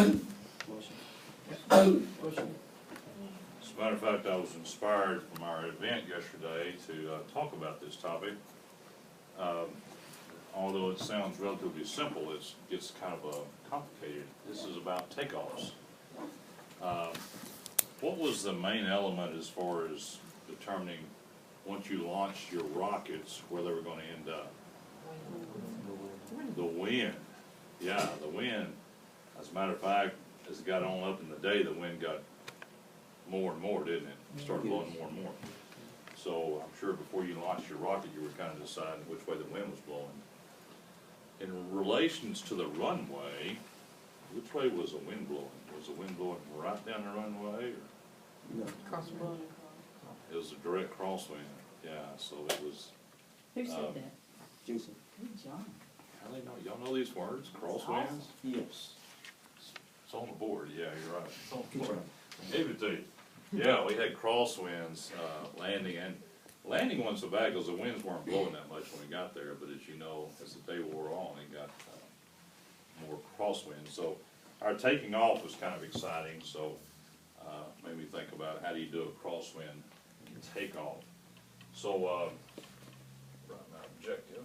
Motion. As a matter of fact, I was inspired from our event yesterday to talk about this topic. Although it sounds relatively simple, it gets kind of complicated. This is about takeoffs. What was the main element as far as determining, once you launched your rockets, where they were going to end up? The wind. Yeah, the wind. As a matter of fact, as it got on up in the day, the wind got more and more, didn't it? It started blowing more and more. So I'm sure before you launched your rocket, you were kind of deciding which way the wind was blowing. In relations to the runway, which way was the wind blowing? Was the wind blowing right down the runway, or? No. Crosswind. It was a direct crosswind, yeah, so it was, Who said that? Jason? Good job. how they know, y'all know these words, crosswinds? Yes. It's on the board, yeah, you're right. It's on the Good board. job. I gave it to you. Yeah, we had crosswinds, landing, and landing wasn't so bad because the winds weren't blowing that much when we got there, but as you know, as the day wore on, it got more crosswinds. So our taking off was kind of exciting, so made me think about how do you do a crosswind takeoff. So, right, our objective.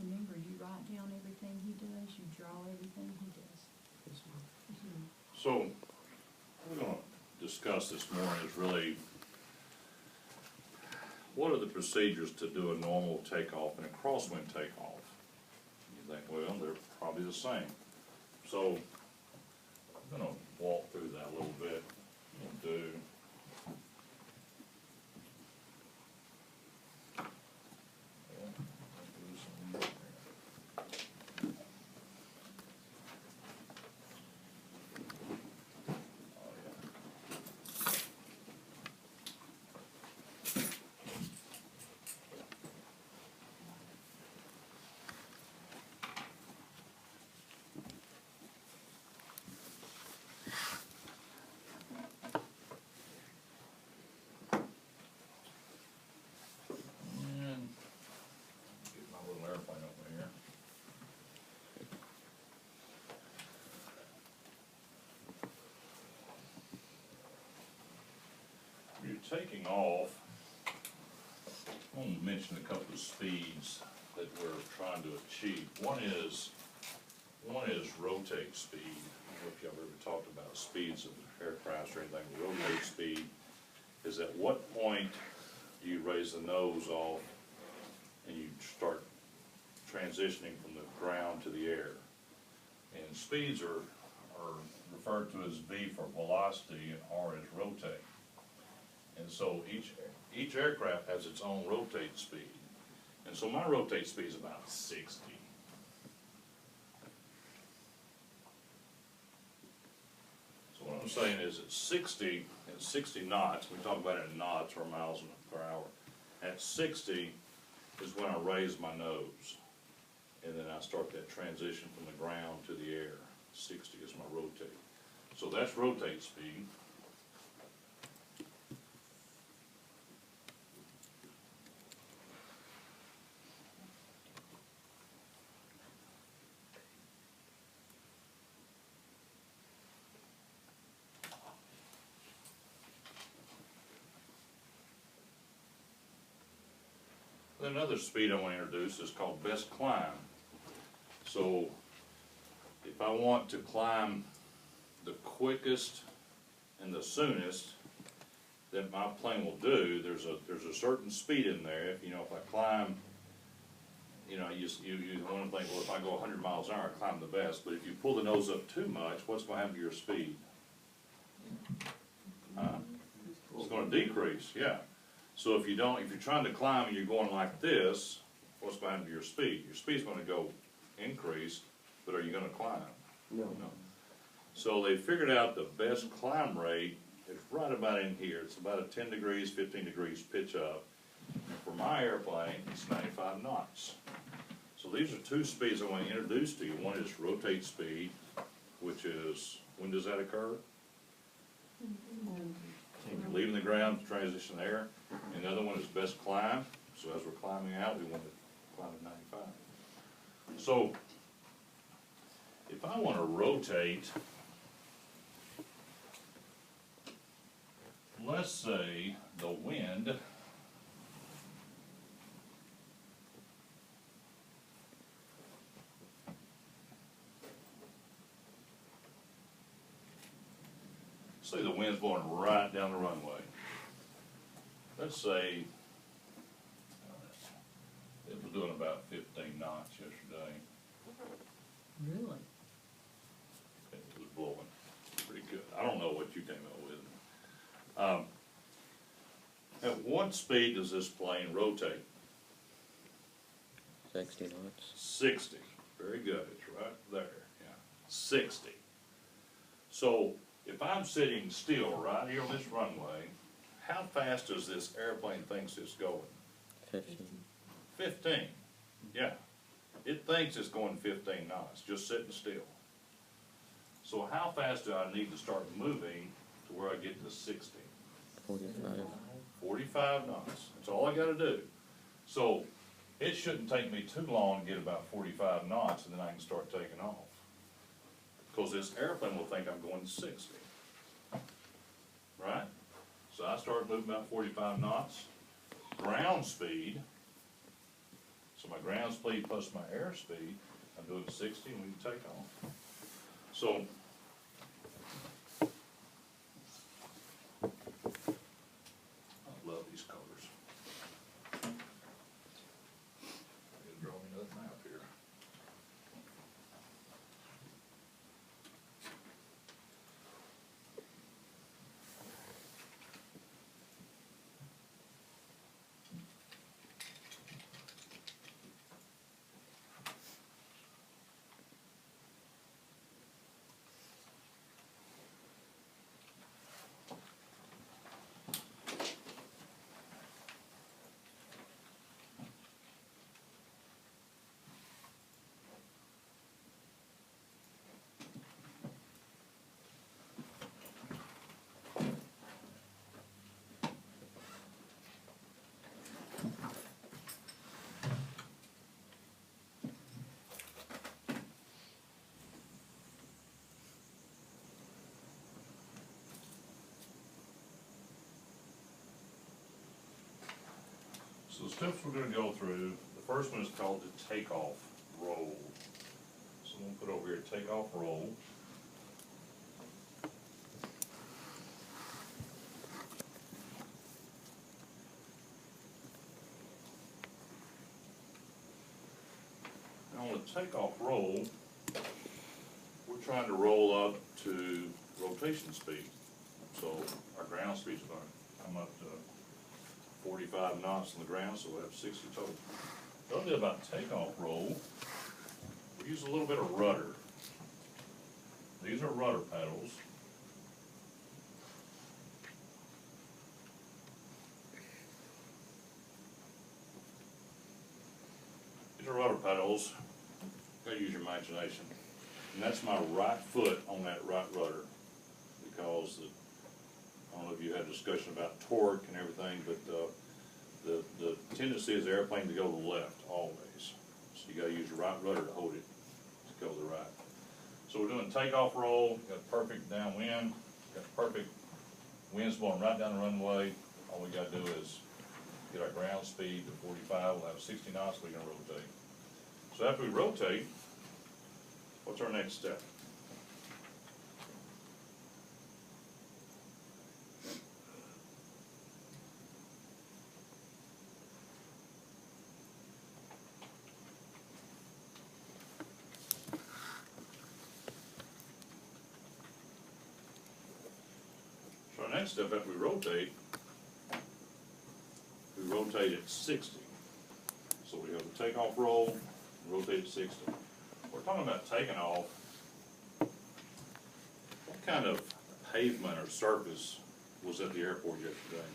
Remember, you write down everything he does, you draw everything he does. So, what we're going to discuss this morning is really, what are the procedures to do a normal takeoff and a crosswind takeoff? You think, well, they're probably the same. So, I'm going to walk through that a little bit. We'll do. And get my little airplane over here. When you're taking off, I want to mention a couple of speeds that we're trying to achieve. One is rotate speed. I don't know if y'all ever talked about speeds of aircraft or anything. Rotate speed is at what point do you raise the nose off and you start transitioning from the ground to the air. And speeds are referred to as V for velocity and R as rotate. And so each aircraft has its own rotate speed. And so my rotate speed is about 60. So what I'm saying is at 60 knots, we talk about it in knots or miles per hour. At 60 is when I raise my nose. And then I start that transition from the ground to the air. 60 is my rotate. So that's rotate speed. Another speed I want to introduce is called best climb. So if I want to climb the quickest and the soonest that my plane will do, there's a certain speed in there. If I climb you know, you wanna think, well, if I go 100 miles an hour, I climb the best, but if you pull the nose up too much, what's gonna happen to your speed? It's gonna decrease, yeah. So if you're trying to climb and you're going like this, what's gonna happen to your speed? Your speed's gonna go increase, but are you gonna climb? No. No. So they figured out the best climb rate is right about in here. It's about a 10 degrees, 15 degrees pitch up. And for my airplane, it's 95 knots. So these are two speeds I want to introduce to you. One is rotate speed, which is, when does that occur? Leaving the ground, transition there. And the other one is best climb. So as we're climbing out, we want to climb at 95. So if I want to rotate, let's say the wind say the wind's blowing right down the runway. Let's say it was doing about 15 knots yesterday. Really? It was blowing pretty good. I don't know what you came up with. At what speed does this plane rotate? 60 knots. 60. Very good. It's right there. Yeah. 60. So if I'm sitting still right here on this runway, how fast does this airplane thinks it's going? 15. 15. Yeah. It thinks it's going 15 knots, just sitting still. So how fast do I need to start moving to where I get to 60? 45. 45 knots. That's all I gotta do. So it shouldn't take me too long to get about 45 knots, and then I can start taking off. Because this airplane will think I'm going 60. Right? So I start moving about 45 knots. Ground speed, so my ground speed plus my air speed, I'm doing 60 and we can take off. So I love these colors. It'll draw me another map here. So the steps we're gonna go through, the first one is called the takeoff roll. So I'm gonna put over here takeoff roll. Now on the takeoff roll, we're trying to roll up to rotation speed. So our ground speed's gonna come up to 45 knots on the ground, so we'll have 60 total. The other thing about takeoff roll, we use a little bit of rudder. These are rudder pedals. These are rudder pedals. Gotta use your imagination. And that's my right foot on that right rudder, because I don't know if you had a discussion about torque and everything, but the tendency is the airplane to go to the left always. So you gotta use your right rudder to hold it to go to the right. So we're doing takeoff roll, got perfect downwind, got perfect winds blowing right down the runway. All we gotta do is get our ground speed to 45, we'll have 60 knots, we're gonna rotate. So after we rotate, what's our next step? next step after we rotate at 60. So we have the takeoff roll, rotate at 60. We're talking about taking off. What kind of pavement or surface was at the airport yesterday?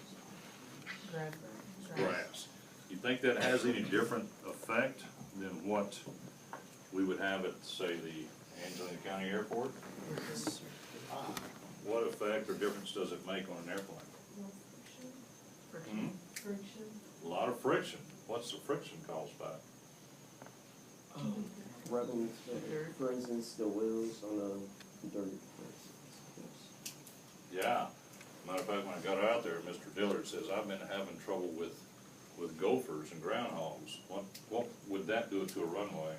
Grass. You think that has any different effect than what we would have at, say, the Angelina County Airport? What effect or difference does it make on an airplane? Hmm? Friction. A lot of friction. What's the friction caused by? Rubbing, for instance, the wheels on a dirt, for instance. Yeah. Matter of fact, when I got out there, Mr. Dillard says, I've been having trouble with gophers and groundhogs. What would that do to a runway?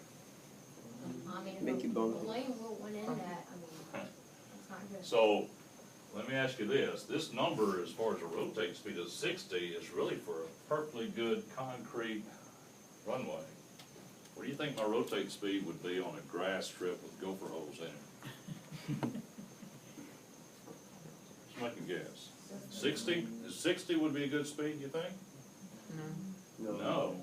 I mean, Make if you a bump. plane went in that, I mean, it's not good. So, let me ask you this number as far as a rotate speed of 60 is really for a perfectly good concrete runway. What do you think my rotate speed would be on a grass strip with gopher holes in it? Just make a guess. 60? 60 would be a good speed, you think? No. No.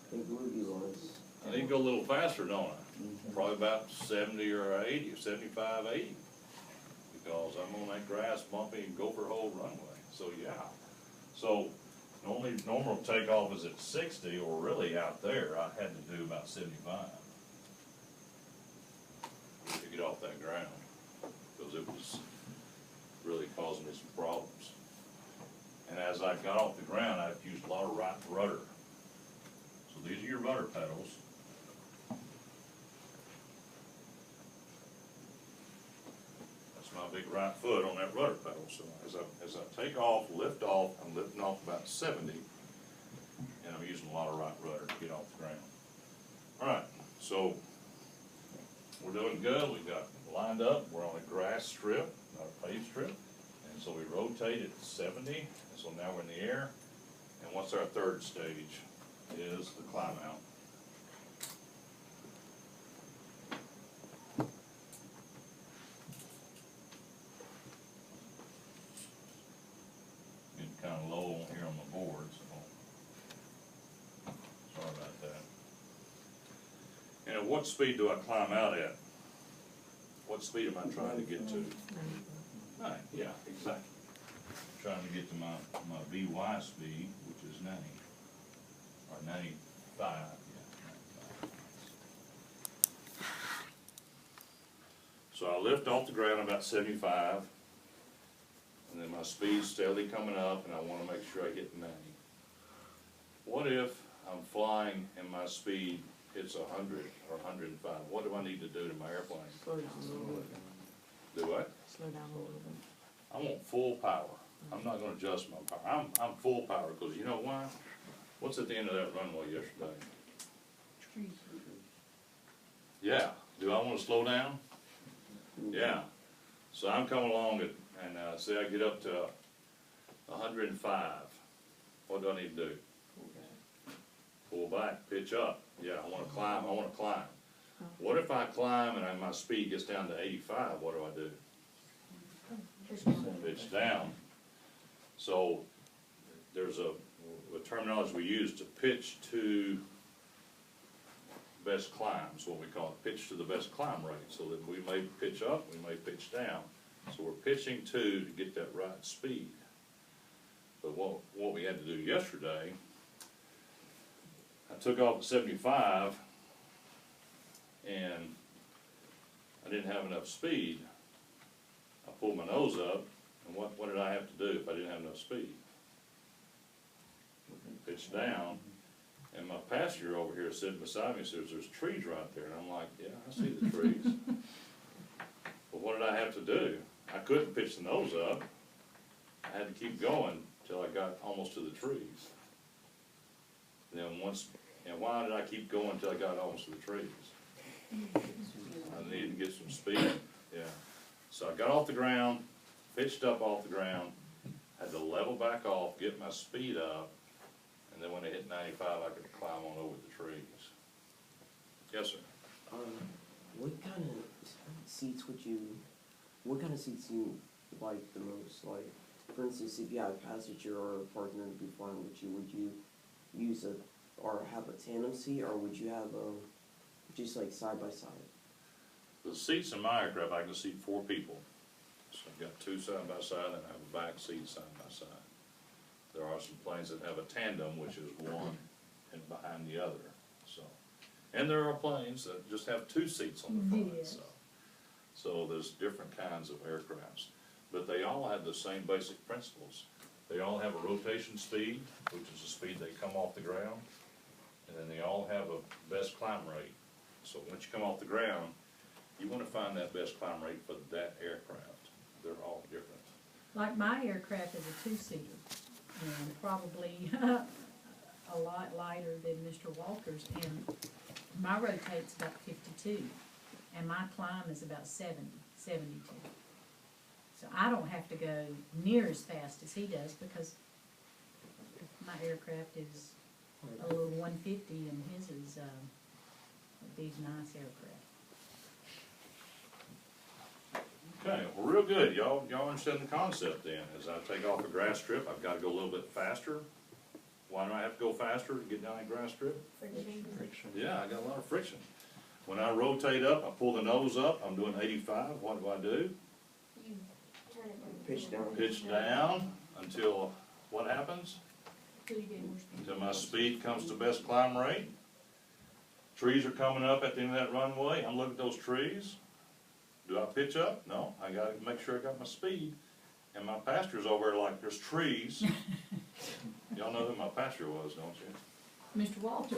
I think Ruby was. I need to go a little faster, don't I? Probably about 70 or 80, or 75, 80. Because I'm on that grass bumpy gopher hole runway, so yeah. So, normal takeoff is at 60, or really out there, I had to do about 75 to get off that ground, because it was really causing me some problems. And as I got off the ground, I used a lot of right rudder. So these are your rudder pedals. That's my big right foot on that rudder pedal. So as I take off, lift off, I'm lifting off about 70, and I'm using a lot of right rudder to get off the ground. All right, so we're doing good. We've got lined up. We're on a grass strip, not a paved strip. And so we rotate at 70, and so now we're in the air. And what's our third stage? Is the climb out. Getting kind of low here on the board, so sorry about that. And at what speed do I climb out at? What speed am I trying to get to? 9, yeah, exactly. Trying to get to my VY speed, which is 90, or 95, yeah, 95. So I lift off the ground about 75, and then my speed's steadily coming up, and I wanna make sure I hit 90. What if I'm flying and my speed hits 100 or 105? What do I need to do to my airplane? Slow down a little bit. Do what? Slow down a little bit. I want full power. I'm not gonna adjust my power. I'm full power, because you know why? What's at the end of that runway yesterday? Trees. Yeah. Do I wanna slow down? Yeah. So I'm coming along and say I get up to 105. What do I need to do? Pull back, pitch up. Yeah, I wanna climb, What if I climb and my speed gets down to 85, what do I do? Pitch down. So there's a terminology we use to pitch to best climbs, what we call it, pitch to the best climb rate. So that we may pitch up, we may pitch down. So we're pitching to get that right speed. But what we had to do yesterday, I took off at 75 and I didn't have enough speed. I pulled my nose up, and what did I have to do if I didn't have enough speed? Pitch down, and my passenger over here sitting beside me says, there's trees right there, and I'm like, yeah, I see the trees. But what did I have to do? I couldn't pitch the nose up. I had to keep going till I got almost to the trees. And then why did I keep going till I got almost to the trees? I needed to get some speed, yeah. So I got off the ground, pitched up off the ground, had to level back off, get my speed up, and then when I hit 95, I could climb on over the trees. Yes, sir. What kind of seats would you like the most? Like, for instance, if you had a passenger or a partner to be flying with you, would you use a, or have a tandem seat, or would you have just like side by side? The seats in my aircraft, I can seat 4 people. So I've got 2 side by side and I have a back seat side by side. There are some planes that have a tandem, which is one and behind the other, so. And there are planes that just have 2 seats on the front, Yes. so there's different kinds of aircrafts. But they all have the same basic principles. They all have a rotation speed, which is the speed they come off the ground, and then they all have a best climb rate. So once you come off the ground, you wanna find that best climb rate for that aircraft. They're all different. Like my aircraft is a 2-seater, and probably a lot lighter than Mr. Walter's, and my rotate's about 52, and my climb is about 72. So I don't have to go near as fast as he does, because my aircraft is a little 150, and his is a big, nice aircraft. Okay, well, real good. Y'all understand the concept then. As I take off a grass strip, I've gotta go a little bit faster. Why do I have to go faster to get down a grass strip? Friction. Yeah, I got a lot of friction. When I rotate up, I pull the nose up, I'm doing 85, what do? You turn it from. Pitch down. Pitch down until, what happens? Till you get more speed. Until my speed comes to best climb rate. Trees are coming up at the end of that runway, I'm looking at those trees. Do I pitch up? No, I gotta make sure I got my speed. And my pastor's over there like, there's trees. Y'all know who my pastor was, don't you? Mr. Walter,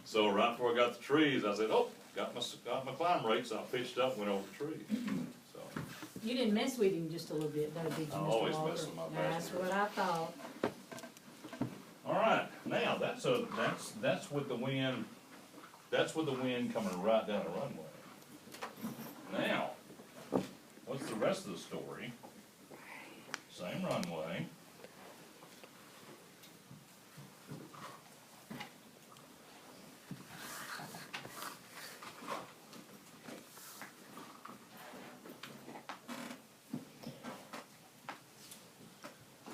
So right before I got the trees, I said, oh, got my climb rate, so I pitched up and went over the tree. So, you didn't mess with him just a little bit, though, did you, Mr. I Walter? always mess with my That's passengers. what I thought. all right, now that's with the wind, coming right down the runway. Now, what's the rest of the story? Same runway.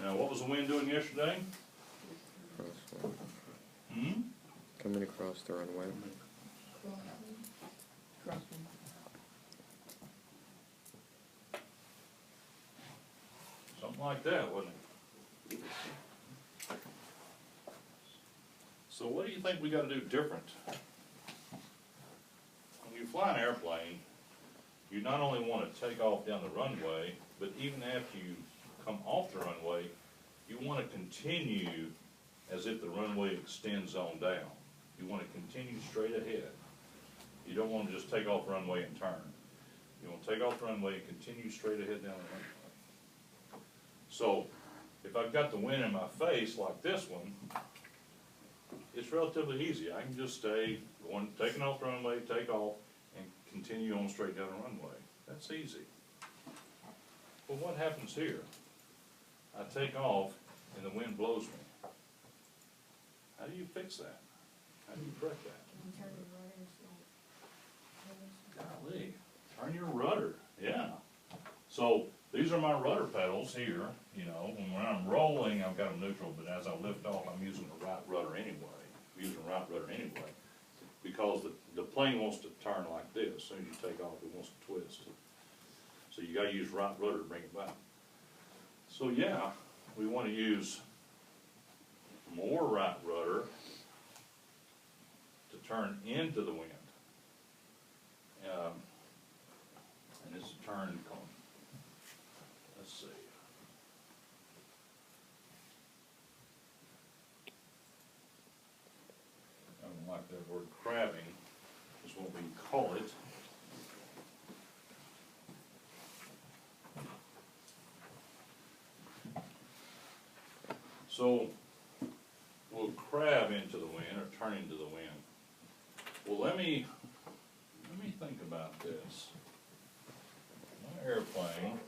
Now, what was the wind doing yesterday? Hmm? Coming across the runway. Crossing. Something like that, wasn't it? So what do you think we gotta do different? When you fly an airplane, you not only wanna take off down the runway, but even after you come off the runway, you wanna continue as if the runway extends on down. You wanna continue straight ahead. You don't wanna just take off runway and turn. You wanna take off the runway and continue straight ahead down the runway. So, if I've got the wind in my face like this one, it's relatively easy. I can just stay taking off the runway, take off, and continue on straight down the runway. That's easy. But what happens here? I take off and the wind blows me. How do you fix that? How do you correct that? And turn the rudders like. Golly, turn your rudder, yeah. So, these are my rudder pedals here, you know, and when I'm rolling, I've got them neutral, but as I lift off, I'm using the right rudder anyway. Because the plane wants to turn like this, as soon as you take off, it wants to twist. So you gotta use right rudder to bring it back. So yeah, we wanna use more right rudder to turn into the wind. And it's a turn cone. Let's see. I don't like that word crabbing, is what we call it. So, we'll crab into the wind, or turn into the wind. Well, let me think about this. My airplane.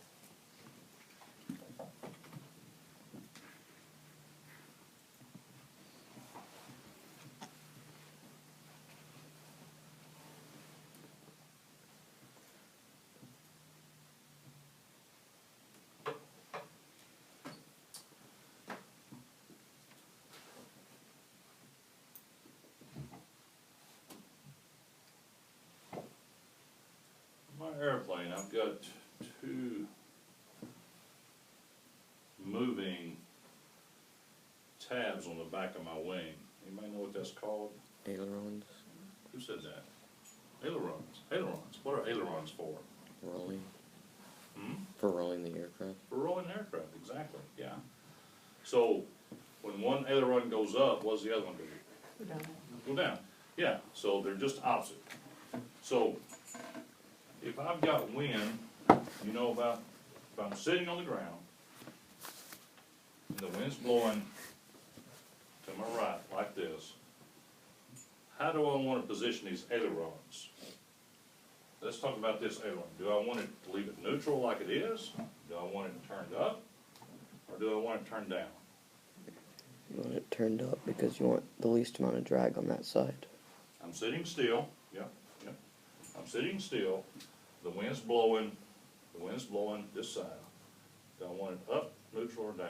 my airplane, I've got two moving tabs on the back of my wing. Anybody know what that's called? Ailerons, Who said that? Ailerons. Ailerons. What are ailerons for? rolling, Hmm? for rolling the aircraft. For rolling aircraft, exactly, yeah. So, when one aileron goes up, what does the other one do? We're done. Go down. Yeah, so they're just opposite. So, if I've got wind, you know about, if I'm sitting on the ground, and the wind's blowing to my right, like this, how do I want to position these ailerons? Let's talk about this aileron. Do I want it to leave it neutral like it is? Do I want it turned up? Or do I want it turned down? You want it turned up because you want the least amount of drag on that side. I'm sitting still, yep. I'm sitting still, the wind's blowing this side. Do I want it up, neutral, or down?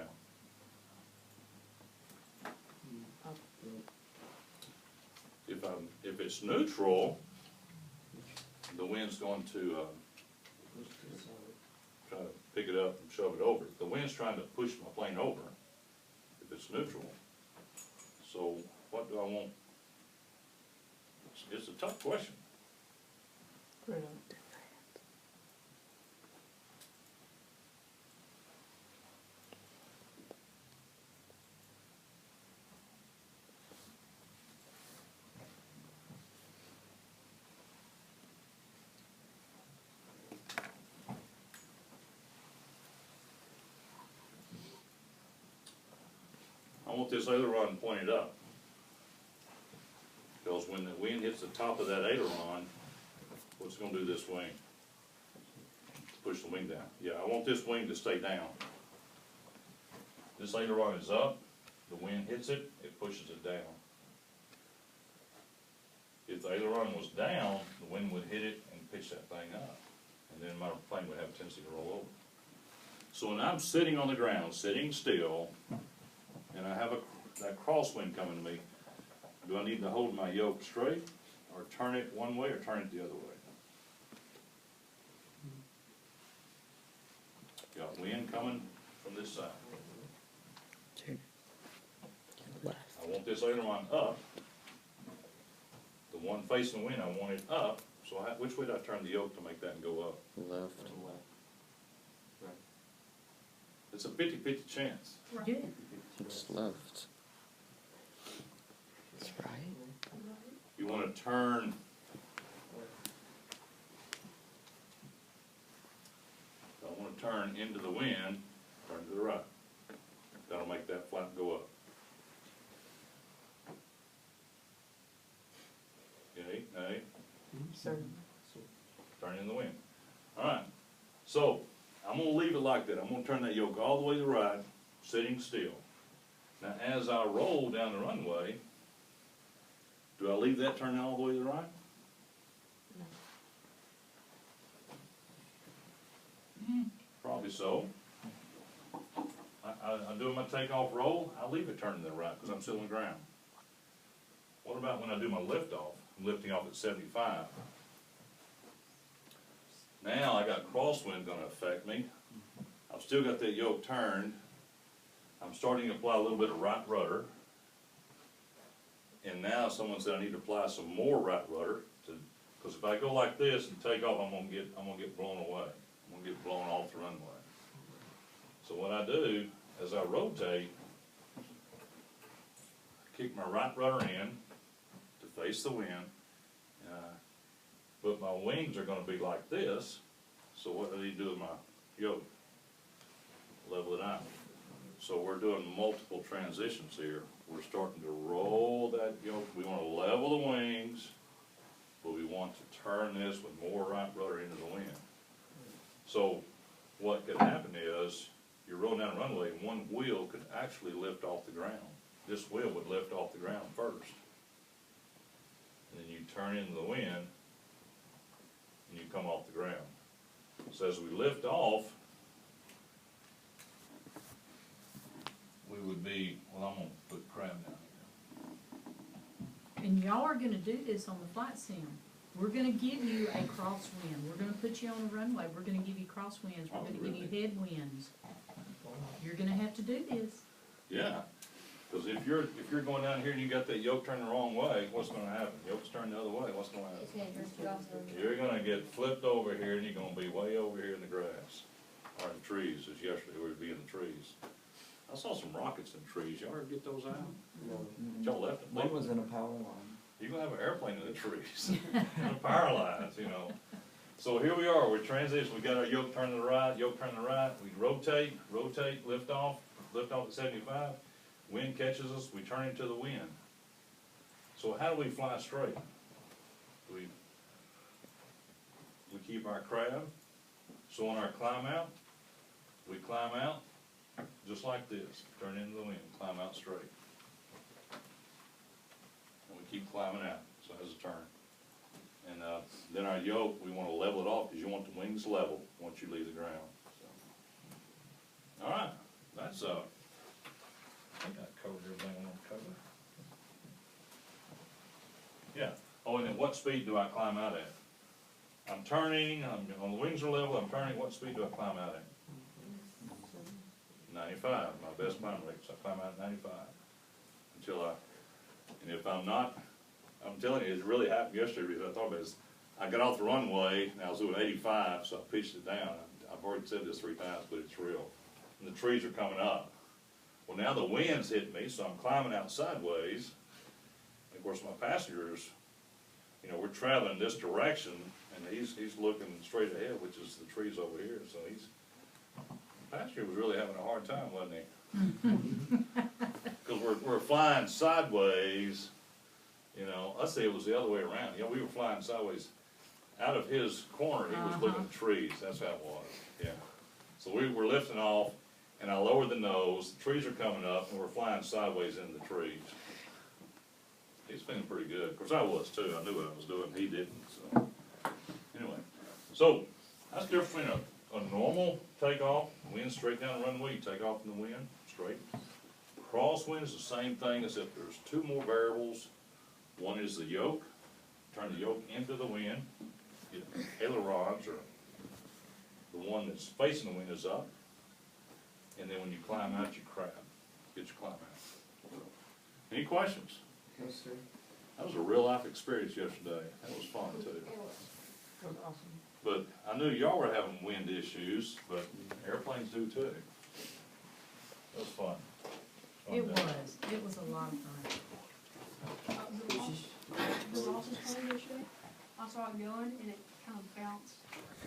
Up. If it's neutral, the wind's going to, try to pick it up and shove it over. The wind's trying to push my plane over, if it's neutral. So, what do I want? It's a tough question. Put it up. I want this aileron pointed up. Because when the wind hits the top of that aileron, what's it gonna do to this wing? Push the wing down. Yeah, I want this wing to stay down. This aileron is up, the wind hits it, it pushes it down. If the aileron was down, the wind would hit it and pitch that thing up. And then my plane would have a tendency to roll over. So when I'm sitting on the ground, sitting still, and I have that crosswind coming to me, do I need to hold my yoke straight, or turn it one way, or turn it the other way? Got wind coming from this side. Turn left. I want this aileron up. The one facing the wind, I want it up. So which way do I turn the yoke to make that go up? Left. It's a 50-50 chance. Good. It's left. That's right. You wanna turn, I wanna turn into the wind, turn to the right. That'll make that flap go up. Okay, nay, Sir. turn in the wind. Alright, so I'm gonna leave it like that. I'm gonna turn that yoke all the way to the right, sitting still. Now, as I roll down the runway, do I leave that turn all the way to the right? Probably so. I'm doing my takeoff roll, I leave it turning to the right because I'm still on the ground. What about when I do my liftoff? I'm lifting off at 75. Now I got crosswind gonna affect me. I've still got that yoke turned. I'm starting to apply a little bit of right rudder. And now someone said I need to apply some more right rudder because if I go like this and take off, I'm gonna get blown away. I'm gonna get blown off the runway. So what I do, as I rotate, I kick my right rudder in to face the wind, but my wings are gonna be like this, so what do you do with my yoke? Level it out. So we're doing multiple transitions here. We're starting to roll that yoke. We wanna level the wings, but we want to turn this with more right rudder into the wind. So what could happen is, you're rolling down a runway, and one wheel could actually lift off the ground. This wheel would lift off the ground first. And then you turn into the wind, and you come off the ground. So as we lift off, we would be, well, I'm gonna put crab down here. And y'all are gonna do this on the flight sim. We're gonna give you a crosswind, we're gonna put you on a runway, we're gonna give you crosswinds, we're Oh, gonna give you really? headwinds. You're gonna have to do this. Yeah, cause if you're going down here and you got that yoke turning the wrong way, what's gonna happen? Yoke's turning the other way, what's gonna happen? It's gonna drift you off the. You're gonna get flipped over here and you're gonna be way over here in the grass, or in the trees, as yesterday we would be in the trees. I saw some rockets in the trees, y'all ever get those out? No. Y'all left them. One was in a power line. You're gonna have an airplane in the trees, on power lines, you know. So here we are, we're transitioning, we got our yoke turning to the right, yoke turning to the right, we rotate, lift off at 75. Wind catches us, we turn into the wind. So how do we fly straight? We keep our crab, so on our climb out, we climb out, just like this, turn into the wind, climb out straight. And we keep climbing out, so it has a turn. And, then our yoke, we wanna level it off, cause you want the wings level once you leave the ground, so. All right, that's, I think I covered everything I want to cover. Yeah, oh, and then what speed do I climb out at? I'm turning, on the wings are level, I'm turning, what speed do I climb out at? 95, my best climb rate, so I climb out at 95. And if I'm not, I'm telling you, it really happened yesterday, because I thought about this. I got off the runway, and I was doing 85, so I pitched it down. I've already said this 3 times, but it's real. And the trees are coming up. Well, now the wind's hitting me, so I'm climbing out sideways. And of course, my passengers, you know, we're traveling this direction, and he's looking straight ahead, which is the trees over here. So the passenger was really having a hard time, wasn't he? Because we're flying sideways, you know. Let's say it was the other way around. You know, we were flying sideways. Out of his corner, he was looking at trees. That's how it was, yeah. So we were lifting off, and I lowered the nose, the trees are coming up, and we're flying sideways into the trees. He's feeling pretty good. Of course, I was too. I knew what I was doing. He didn't, so. Anyway, so that's different between a normal takeoff, wind straight down the runway, you take off in the wind, straight. Crosswind is the same thing, except there's 2 more variables. One is the yoke, turn the yoke into the wind, get ailerons, or the one that's facing the wind is up. And then when you climb out, you crab. Get your climb out. Any questions? No, sir. That was a real life experience yesterday. That was fun too. It was. That was awesome. But I knew y'all were having wind issues, but airplanes do too. It was fun. Fun It day. was a lot of fun. The sausage party yesterday, I saw it going and it kind of bounced.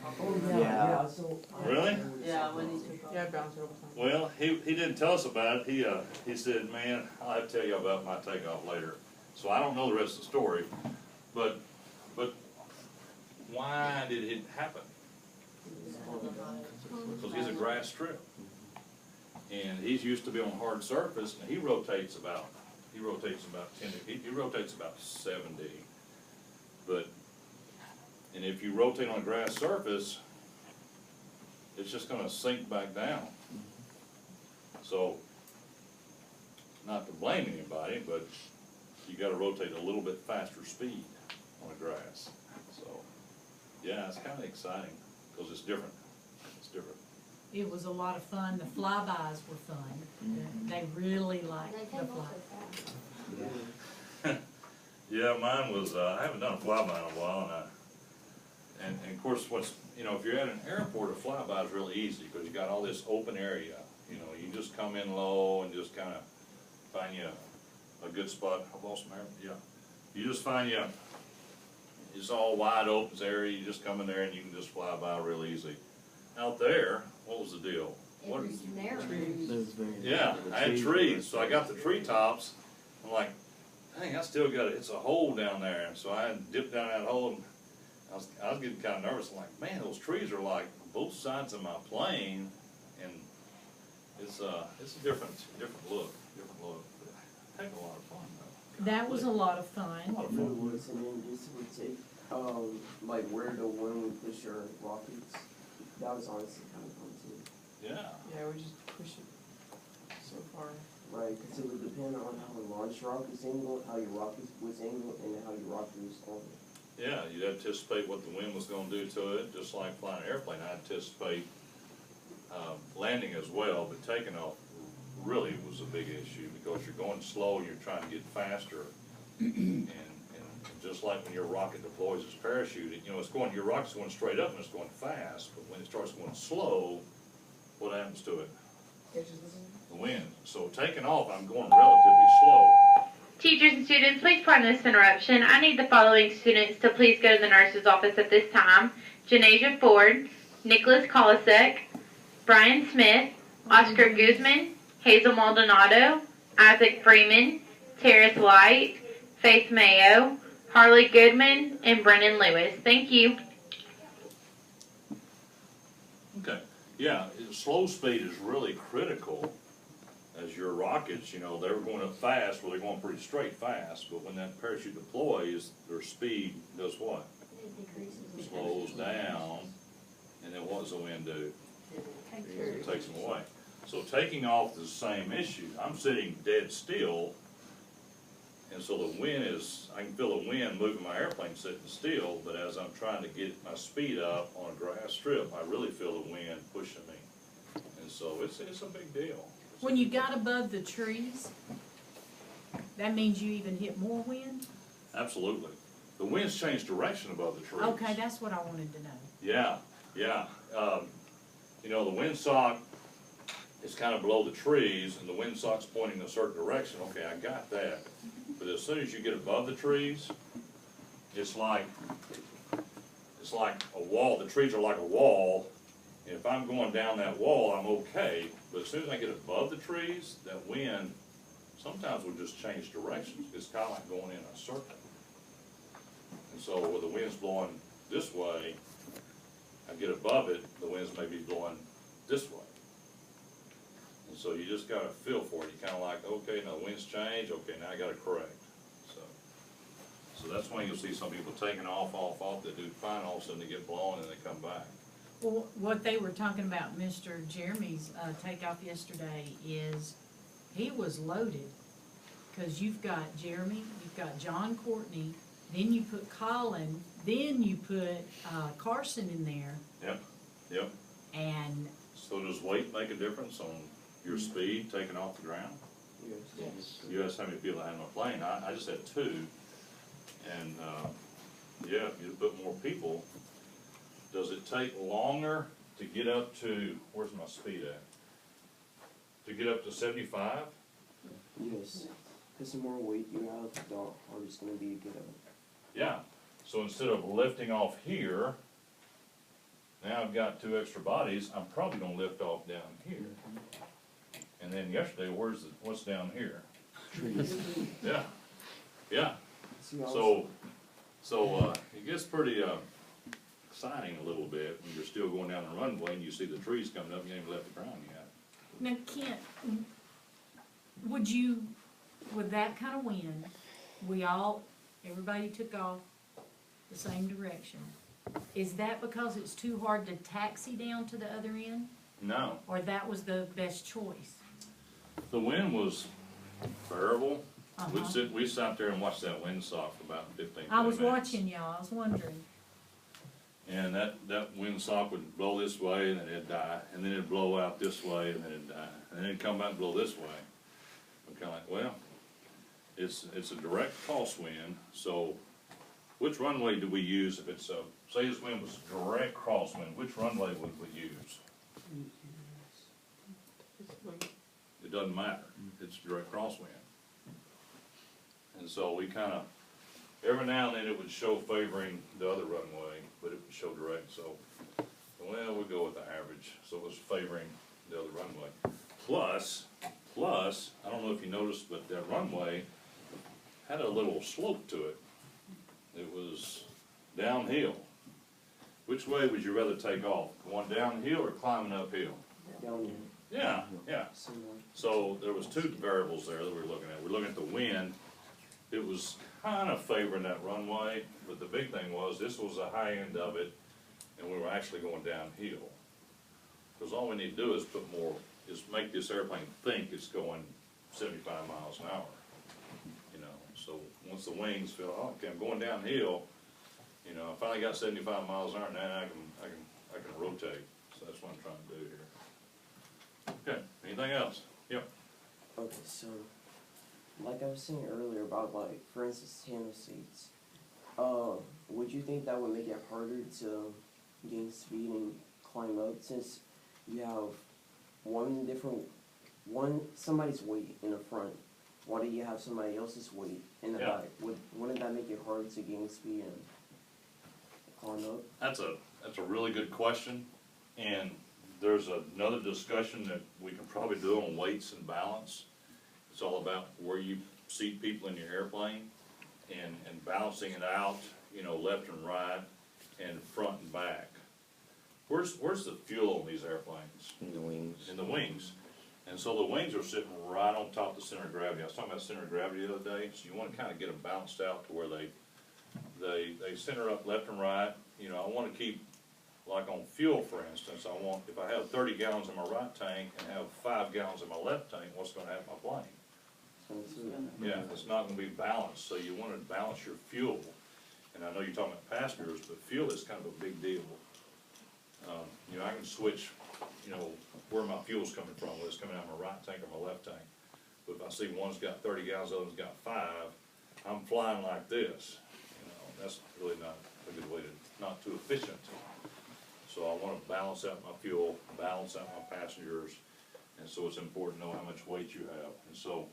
Oh, yeah. So, Really? yeah, when he took off. Yeah, bounce over time. Well, he didn't tell us about it. He said, man, I'll have to tell you about my takeoff later. So I don't know the rest of the story, but why did it happen? Because he's a grass strip. And he's used to be on hard surface, and he rotates about 10, he rotates about 70. And if you rotate on a grass surface, it's just gonna sink back down. So, not to blame anybody, but you gotta rotate a little bit faster speed on a grass. So, yeah, it's kinda exciting, because it's different. It's different. It was a lot of fun. The flybys were fun. They really They liked the came fly. off so fast. Yeah, mine was, I haven't done a flyby in a while, and of course, if you're at an airport, a flyby is really easy, because you got all this open area. You know, you just come in low and just kinda find you a good spot. I lost my, yeah. You just find it's all wide open area, you just come in there and you can just fly by real easy. Out there, what was the deal? It What? was narrow. Yeah, I had trees, so I got the treetops, I'm like, dang, I still got it, it's a hole down there, so I dipped down that hole, and I was getting kinda nervous, I'm like, man, those trees are like both sides of my plane, and it's a different look, heck of a lot of fun though. That was a lot of A fun. lot of It fun. was, and then just would take, like where the wind would push your rockets. That was honestly kind of fun too. Yeah, Yeah, we just push it so far. Right, because it would depend on how the launch rocket was angled, how your rocket was angled, and how your rocket was going. Yeah, you anticipate what the wind was gonna do to it, just like flying an airplane, I anticipate, landing as well, but taking off really was a big issue, because you're going slow and you're trying to get faster. And just like when your rocket deploys its parachute, you know, your rocket's going straight up and it's going fast, but when it starts going slow, what happens to it? The wind. So taking off, I'm going relatively slow. Teachers and students, please pardon this interruption. I need the following students to please go to the nurse's office at this time. Janasia Ford, Nicholas Kolasek, Brian Smith, Oscar Guzman, Hazel Maldonado, Isaac Freeman, Terrace White, Faith Mayo, Harley Goodman, and Brennan Lewis. Thank you. Okay, yeah, slow speed is really critical. As your rockets, you know, they're going up fast, well, they're going pretty straight fast, but when that parachute deploys, their speed does what? Slows down, and then what does the wind do? It takes them away. So taking off is the same issue. I'm sitting dead still, and so the wind is, I can feel the wind moving my airplane sitting still, but as I'm trying to get my speed up on a grass strip, I really feel the wind pushing me. And so it's a big deal. When you got above the trees, that means you even hit more wind? Absolutely. The winds change direction above the trees. Okay, that's what I wanted to know. Yeah, yeah. You know, the windsock is kind of below the trees, and the windsock's pointing in a certain direction. Okay, I got that. But as soon as you get above the trees, it's like a wall. The trees are like a wall, and if I'm going down that wall, I'm okay. But as soon as I get above the trees, that wind sometimes will just change directions. It's kind of like going in a circle. And so when the wind's blowing this way, I get above it, the winds may be blowing this way. And so you just gotta feel for it. You kinda like, okay, now the winds change, okay, now I gotta correct. So that's when you'll see some people taking off, they do fine, all of a sudden they get blown and they come back. Well, what they were talking about, Mr. Jeremy's takeoff yesterday, is he was loaded. Cause you've got Jeremy, you've got John Courtney, then you put Colin, then you put Carson in there. Yep. And So does weight make a difference on your speed taking off the ground? Yes. You asked how many people I had on my plane, I just had 2. And, yeah, if you put more people, does it take longer to get up to, where's my speed at? To get up to 75? Yes. Because the more weight you have, the harder it's going to be to get up. Yeah, so instead of lifting off here, now I've got 2 extra bodies, I'm probably gonna lift off down here. And then yesterday, what's down here? Trees. Yeah, See, I was- so it gets pretty, exciting a little bit when you're still going down the runway and you see the trees coming up, and you ain't even left the ground yet. now, Kent, with that kind of wind, everybody took off the same direction. Is that because it's too hard to taxi down to the other end? No, Or that was the best choice? the wind was bearable. Uh-huh. We sat there and watched that windsock for about 15, 20 I was minutes. watching y'all, I was wondering. And that windsock would blow this way, and then it'd die, and then it'd blow out this way, and then it'd die, and then it'd come back and blow this way. I'm kinda like, well, it's a direct crosswind, so which runway do we use if it's say this wind was direct crosswind, which runway would we use? It doesn't matter, it's direct crosswind. And so we kinda, every now and then it would show favoring the other runway, but it would show direct, so, well, we'll go with the average, so it was favoring the other runway. Plus, I don't know if you noticed, but that runway had a little slope to it. It was downhill. Which way would you rather take off, going downhill or climbing uphill? Down Yeah. similar. So there was 2 variables there that we were looking at. We're looking at the wind. It was kind of favoring that runway, but the big thing was this was the high end of it, and we were actually going downhill. Because all we need to do is make this airplane think it's going 75 miles an hour. You know, so once the wings feel, oh, okay, I'm going downhill, You know, I finally got 75 miles an hour, now I can rotate, so that's what I'm trying to do here. Okay, anything else? Yep. Okay, so, like I was saying earlier about like, for instance, tandem seats, would you think that would make it harder to gain speed and climb up since you have somebody's weight in the front? Why do you have somebody else's weight in the Yeah. back? Wouldn't that make it hard to gain speed and climb up? That's a really good question, and there's another discussion that we can probably do on weights and balance. It's all about where you seat people in your airplane and balancing it out, you know, left and right and front and back. Where's the fuel on these airplanes? In the wings. In the wings. And so the wings are sitting right on top of the center of gravity. I was talking about center of gravity the other day, so you wanna kinda get them balanced out to where they center up left and right. You know, I wanna keep, like on fuel, for instance, if I have 30 gallons in my right tank and have 5 gallons in my left tank, what's gonna happen to my plane? Yeah, it's not gonna be balanced, so you wanna balance your fuel. And I know you're talking about passengers, but fuel is kind of a big deal. You know, I can switch, you know, where my fuel's coming from, whether it's coming out of my right tank or my left tank. But if I see one's got 30 gallons, the other's got 5, I'm flying like this. You know, that's really not a good way to, not too efficient. So I wanna balance out my fuel, balance out my passengers, and so it's important to know how much weight you have. And so,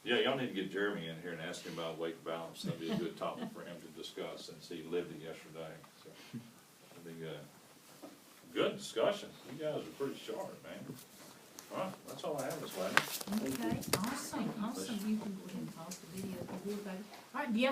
yeah, y'all need to get Jeremy in here and ask him about weight balance. That'd be a good topic for him to discuss since he lived it yesterday. So, that'd be good. Good discussion. You guys are pretty sharp, man. All right, that's all I have this lady. Okay, awesome, you can go ahead and pause the video if you would, baby. All right, do you